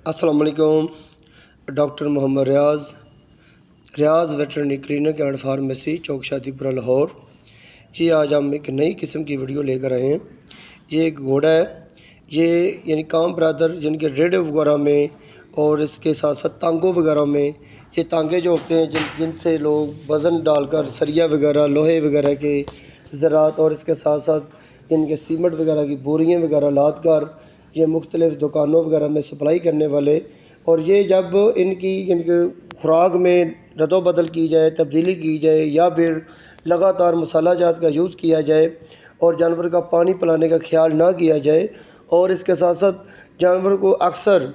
अस्सलाम वालेकुम। Doctor Mohammad Riaz veterinary clinic and pharmacy चौक शादीपुरा लाहौर। ये आज हम एक नई किस्म की वीडियो लेकर आए हैं। ये एक घोड़ा है, ये यानी काम बरादर जिनके रेडियो वगैरह में और इसके साथ साथ टांगों वगैरह में, ये टांगे जो होते हैं जिनसे लोग वज़न डालकर सरिया वगैरह लोहे वगैरह के ज़रात और इसके साथ साथ इनके सीमेंट वगैरह की बोरियाँ वगैरह लाद कर ये मुख्तलिफ़ दुकानों वगैरह में सप्लाई करने वाले, और ये जब इनकी खुराक में रद्दोबदल की जाए, तब्दीली की जाए या फिर लगातार मसाला जात का यूज़ किया जाए और जानवर का पानी पिलाने का ख्याल ना किया जाए, और इसके साथ साथ जानवर को अक्सर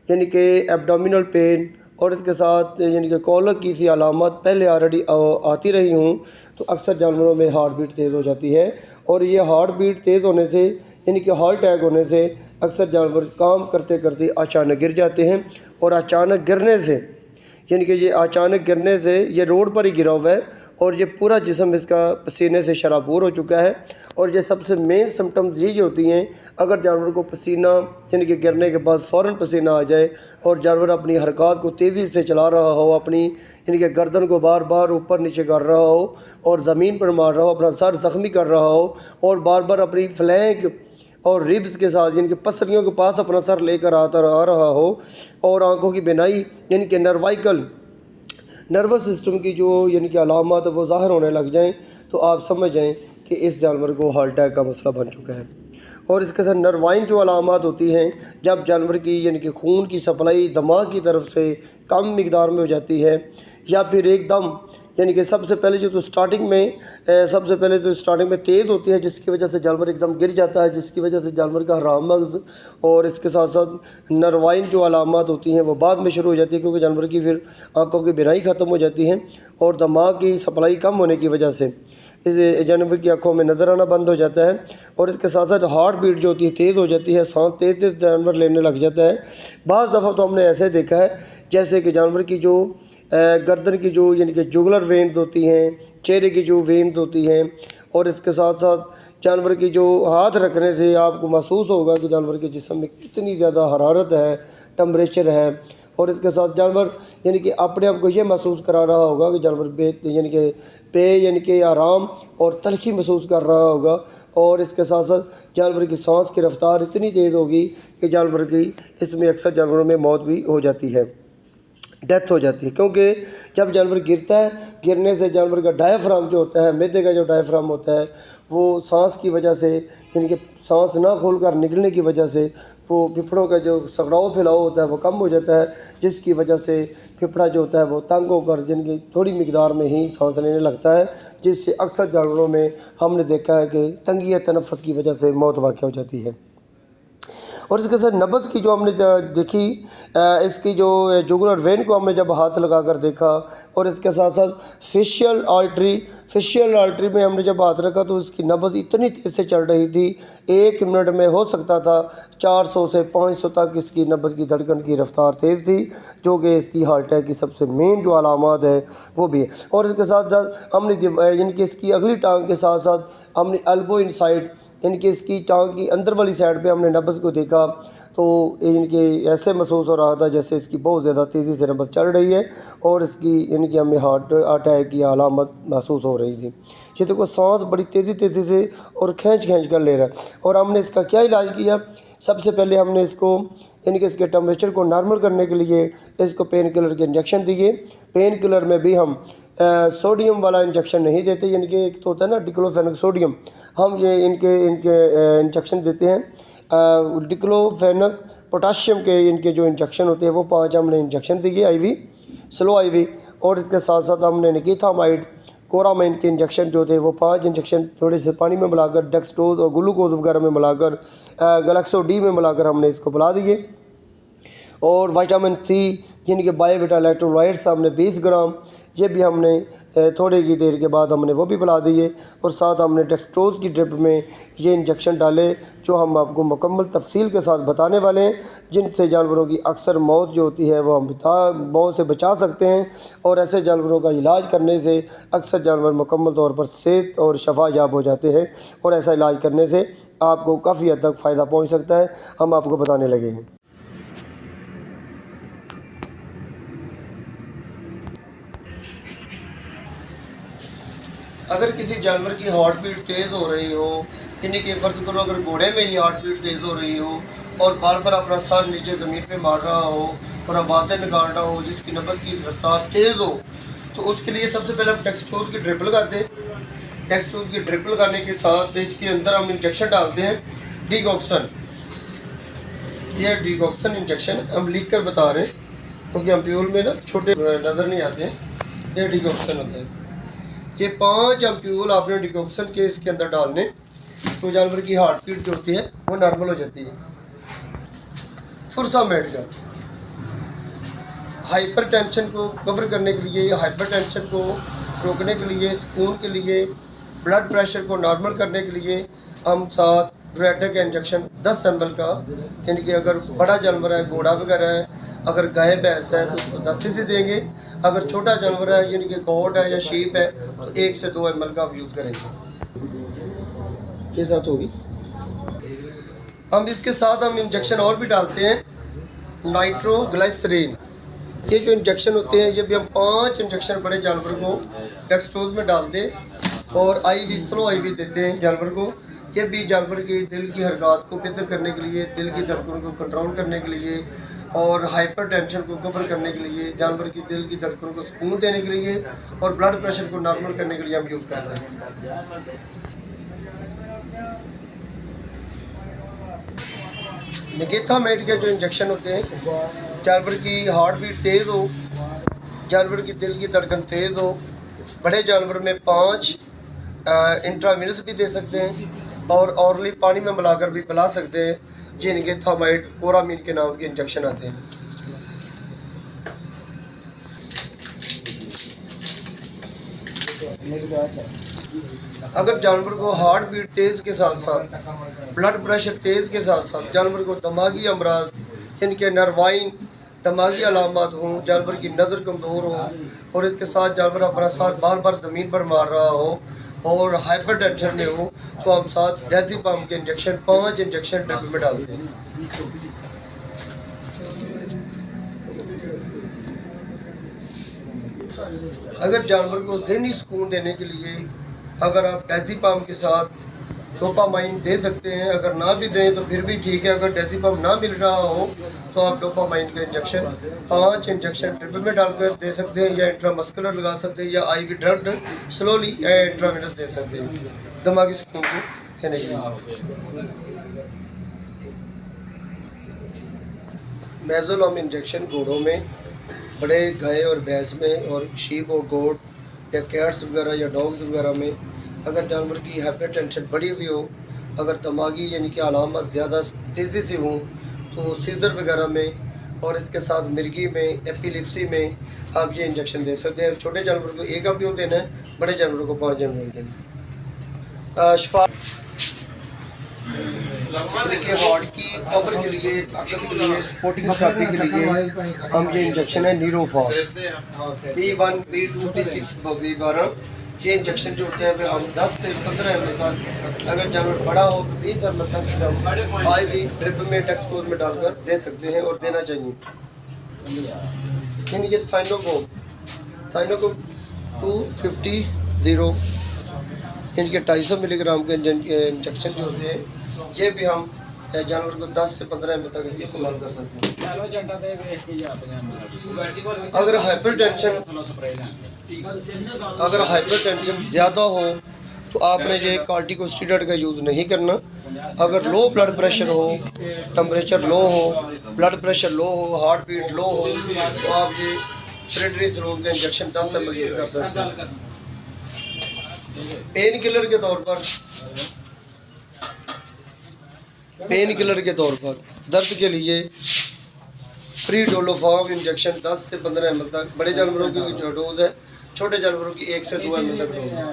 यानी कि एब्डोमिनल पेन और इसके साथ यानी कि कॉलर की सी अलामत पहले ऑलरेडी आती रही हूँ, तो अक्सर जानवरों में हार्ट बीट तेज़ हो जाती है। और ये हार्ट बीट तेज़ होने से यानी कि हार्ट अटैक होने से अक्सर जानवर काम करते करते अचानक गिर जाते हैं, और अचानक गिरने से यानी कि ये अचानक गिरने से ये रोड पर ही गिरा हुआ है और ये पूरा जिस्म इसका पसीने से शराबूर हो चुका है। और ये सबसे मेन सिम्टम्स ये होती हैं, अगर जानवर को पसीना यानी कि गिरने के बाद फ़ौरन पसीना आ जाए और जानवर अपनी हरकत को तेज़ी से चला रहा हो, अपनी यानी कि गर्दन को बार बार ऊपर नीचे कर रहा हो और ज़मीन पर मार रहा हो, अपना सर ज़ख्मी कर रहा हो और बार बार अपनी फ्लैंक और रिब्स के साथ यानी कि पसलियों के पास अपना सर लेकर आ रहा हो, और आंखों की बिनाई यानी कि नर्वस सिस्टम की जो यानी कि अलामत वो ज़ाहिर होने लग जाएं, तो आप समझ जाएं कि इस जानवर को हार्ट अटैक का मसला बन चुका है। और इसके साथ नर्वाइन जो अलामत होती हैं, जब जानवर की यानी कि खून की सप्लाई दिमाग की तरफ से कम मिकदार में हो जाती है, या फिर एकदम यानी कि सबसे पहले जो स्टार्टिंग में तेज़ होती है, जिसकी वजह से जानवर एकदम गिर जाता है, जिसकी वजह से जानवर का हराम मगज़ और इसके साथ साथ नर्वाइन जो अलामत होती हैं वो बाद में शुरू हो जाती है, क्योंकि जानवर की फिर आंखों की बिनाई ख़त्म हो जाती है और दिमाग की सप्लाई कम होने की वजह से इस जानवर की आंखों में नज़र आना बंद हो जाता है। और इसके साथ साथ हार्ट बीट जो होती है तेज़ हो जाती है, सांस तेज़ तेज़ जानवर लेने लग जाता है। बाज़ दफ़ा तो हमने ऐसे देखा है जैसे कि जानवर की जो गर्दन की जो यानी कि जुगुलर वेन्स होती हैं, चेहरे की जो वेन्स होती हैं, और इसके साथ साथ जानवर की जो हाथ रखने से आपको महसूस होगा कि जानवर के जिस्म में कितनी ज़्यादा हरारत है, टेम्परेचर है। और इसके साथ जानवर यानी कि अपने आप को ये महसूस करा रहा होगा कि जानवर यानी कि आराम और तलखी महसूस कर रहा होगा। और इसके साथ साथ जानवर की सांस की रफ्तार इतनी तेज़ होगी कि जानवर की इसमें अक्सर जानवरों में मौत भी हो जाती है, डेथ हो जाती है, क्योंकि जब जानवर गिरता है, गिरने से जानवर का डायफ्राम जो होता है, मैदे का जो डायफ्राम होता है, वो सांस की वजह से यानी कि सांस ना खोलकर निकलने की वजह से वो फेफड़ों का जो सगड़ाव फैलाव होता है वो कम हो जाता है, जिसकी वजह से फेफड़ा जो होता है वो तंग होकर जिनकी थोड़ी मिकदार में ही सांस लेने लगता है, जिससे अक्सर जानवरों में हमने देखा है कि तंगी तनफ़्फ़ुस की वजह से मौत वाक़या हो जाती है। और इसके साथ नब्ज़ की जो हमने देखी, इसकी जो जुगुलर वेन को हमने जब हाथ लगा कर देखा, और इसके साथ साथ फेशियल आर्टरी में हमने जब हाथ रखा तो इसकी नब्ज़ इतनी तेज़ से चल रही थी, 1 मिनट में हो सकता था 400 से 500 तक इसकी नब्ज़ की धड़कन की रफ्तार तेज़ थी, जो कि इसकी हार्ट अटैक की सबसे मेन जो अलामत है वो भी है। और इसके साथ साथ हमने यानी कि इसकी अगली टांग के साथ साथ हमने एल्बो इनसाइड यानी कि इसकी टांग की अंदर वाली साइड पे हमने नब्ज़ को देखा, तो इनके ऐसे महसूस हो रहा था जैसे इसकी बहुत ज़्यादा तेज़ी से नब्ज़ चल रही है और इसकी यानी कि हमें हार्ट अटैक की अलामत महसूस हो रही थी। ये देखो सांस बड़ी तेज़ी से और खींच कर ले रहा है। और हमने इसका क्या इलाज किया, सबसे पहले हमने इसको यानी कि इसके टेम्परेचर को नॉर्मल करने के लिए इसको पेन किलर के इंजेक्शन दिए। पेन किलर में भी हम सोडियम वाला इंजेक्शन नहीं देते, यानी कि एक तो होता है ना डिक्लोफेनक सोडियम, हम ये इनके इंजेक्शन देते हैं डिक्लोफेनक पोटाशियम के। इनके जो इंजेक्शन होते हैं वो 5 हमने इंजेक्शन दिए IV, स्लो IV। और इसके साथ साथ हमने निकेथामाइड कोरामाइन के इंजेक्शन जो थे वो 5 इंजेक्शन थोड़े से पानी में मिलाकर डेक्सट्रोज और ग्लूकोज वगैरह में मिलाकर गैलेक्सो D में मिलाकर हमने इसको पिला दिए। और विटामिन C यानी कि बायोविटा इलेक्ट्रोलाइट्स हमने 20 ग्राम, ये भी हमने थोड़ी की देर के बाद हमने वो भी पिला दिए। और साथ हमने डेक्सट्रोज की ड्रिप में ये इंजेक्शन डाले, जो हम आपको मुकम्मल तफसील के साथ बताने वाले हैं, जिनसे जानवरों की अक्सर मौत जो होती है वो हम मौत से बचा सकते हैं। और ऐसे जानवरों का इलाज करने से अक्सर जानवर मुकम्मल तौर पर सेहत और शफा याब हो जाते हैं, और ऐसा इलाज करने से आपको काफ़ी हद तक फ़ायदा पहुँच सकता है, हम आपको बताने लगे हैं। اگر کسی جانور کی ہارٹ بیٹ تیز ہو رہی ہو، یعنی کہ فرض کرو اگر گھوڑے میں ہی ہارٹ بیٹ تیز ہو رہی ہو اور بار بار اپنا سر نیچے زمین پہ مار رہا ہو اور آوازیں نکال رہا ہو، جس کی نبض کی رفتار تیز ہو، تو اس کے لیے سب سے پہلے ہم ڈیکسٹروز کی ڈرپ لگاتے ہیں۔ ڈیکسٹروز کی ڈرپ لگانے کے ساتھ اس کے اندر ہم انجیکشن ڈالتے ہیں ڈیگوکسن۔ یہ ڈیگوکسن انجیکشن ہم لکھ کر بتا رہے ہیں کیونکہ امپیول میں نا چھوٹے نظر نہیں آتے ہیں، یہ ڈیگوکسن ہوتا ہے۔ یہ 5 امپیول آپ نے ڈیگوکسن کے اس کے اندر ڈالنے، تو جانور کی ہارٹ بیٹ جو ہوتی ہے وہ نارمل ہو جاتی ہے۔ فرسامیڈ کا ہائپر ٹینشن کو کور کرنے کے لیے، ہائپر ٹینشن کو روکنے کے لیے، سکون کے لیے، بلڈ پریشر کو نارمل کرنے کے لیے ہم ساتھ ڈوریٹا کا انجیکشن 10 ml کا، یعنی کہ اگر بڑا جانور ہے، گھوڑا وغیرہ ہے، اگر گائے بھینس ہے تو اس کو 10 cc دیں گے، اگر چھوٹا جانور ہے یعنی کہ گوٹ ہے یا شیپ ہے تو 1 سے 2 ml کا ہم یوز کریں گے۔ یہ ساتھ ہوگی۔ ہم اس کے ساتھ ہم انجیکشن اور بھی ڈالتے ہیں نائٹرو گلائسرین۔ یہ جو انجیکشن ہوتے ہیں یہ بھی ہم 5 انجیکشن بڑے جانور کو ڈیکسٹروز میں ڈال دیں اور سلو آئی وی دیتے ہیں جانور کو۔ یہ بھی جانور کے دل کی حرکات کو بہتر کرنے کے لیے، دل کی دھڑکنوں کو کنٹرول کرنے کے لیے اور ہائپر ٹینشن کو کور کرنے کے لیے، جانور کی دل کی دھڑکنوں کو سکون دینے کے لیے اور بلڈ پریشر کو نارمل کرنے کے لیے ہم یوز کرتے ہیں۔ نگیتھامیڈ کے جو انجیکشن ہوتے ہیں، جانور کی ہارٹ بیٹ تیز ہو، جانور کی دل کی دھڑکن تیز ہو، بڑے جانور میں 5 انٹراوینس بھی دے سکتے ہیں اور اورلی پانی میں ملا کر بھی پلا سکتے ہیں۔ یہ نگیتھامیڈ کورامین کے نام کے انجیکشن آتے ہیں۔ اگر جانور کو ہارٹ بیٹ تیز کے ساتھ ساتھ بلڈ پریشر تیز کے ساتھ ساتھ جانور کو دماغی امراض، ان کے نروائن دماغی علامات ہوں، جانور کی نظر کمزور ہو اور اس کے ساتھ جانور اپنا سر بار بار زمین پر مار رہا ہو اور ہائپر ٹینشن میں ہو، تو ہم ساتھ ڈیزیپام کے انجیکشن 5 انجیکشن ڈرپ میں ڈالتے ہیں۔ اگر جانور کو ذہنی سکون دینے کے لیے اگر آپ ڈیزیپام کے ساتھ ڈوپامائن دے سکتے ہیں، اگر نہ بھی دیں تو پھر بھی ٹھیک ہے۔ اگر ڈیزیپام نہ مل رہا ہو تو آپ ڈوپامائن کا انجیکشن 5 انجیکشن ٹرپ میں ڈال کر دے سکتے ہیں، یا انٹرامسکولر لگا سکتے ہیں، یا آئی وی ڈرپ سلولی انٹراوینس دے سکتے ہیں دماغی سکون کو کہنے کے لیے۔ میزولام انجیکشن گھوڑوں میں، بڑے گائے اور بھینس میں، اور شیپ اور گوٹ یا کیٹس وغیرہ یا ڈاگز وغیرہ میں اگر جانور کی ہائپر ٹینشن بڑھی ہوئی ہو، اگر دماغی یعنی کہ علامات زیادہ تیزی سے ہوں، تو سیزر وغیرہ میں اور اس کے ساتھ مرگی میں، ایپیلیپسی میں آپ یہ انجیکشن دے سکتے ہیں۔ چھوٹے جانور کو 1 امپیول دینا ہے، بڑے جانوروں کو 5 امپیول دینا ہے۔ شفا کے ہارٹ کی پاور کے لیے، طاقت کے لیے، سپورٹنگ تھراپی کے لیے ہم یہ انجیکشن ہے نیروفاس B1 B2 B6 B12۔ یہ انجیکشن جو ہوتے ہیں ہم 10 سے 15 ml تک، اگر جانور بڑا ہو تو 20 ml تک ہم آئی وی ڈرپ میں ڈیکسٹروز میں ڈال کر دے سکتے ہیں اور دینا چاہیے۔ یعنی یہ سائنوکوم 250 یعنی کہ 250 ملی گرام کے انجیکشن جو ہوتے ہیں، یہ بھی ہم جانور کو 10 سے 15 ml تک استعمال کر سکتے ہیں۔ اگر ہائپر ٹینشن زیادہ ہو تو آپ نے یہ کارٹیکوسٹیرائڈ کا یوز نہیں کرنا۔ اگر لو بلڈ پریشر ہو، ٹمپریچر لو ہو، بلڈ پریشر لو ہو، ہارٹ بیٹ لو ہو، تو آپ یہ پریڈنیزولون کا انجیکشن 10 ml یوز کر سکتے ہیں۔ پین کلر کے طور پر درد کے لیے پریڈولوفام انجیکشن 10 سے 15 ml تک، بڑے جانوروں کی جو ڈوز ہے، چھوٹے جانوروں کی 1 سے 2 ml تک ڈوز ہے۔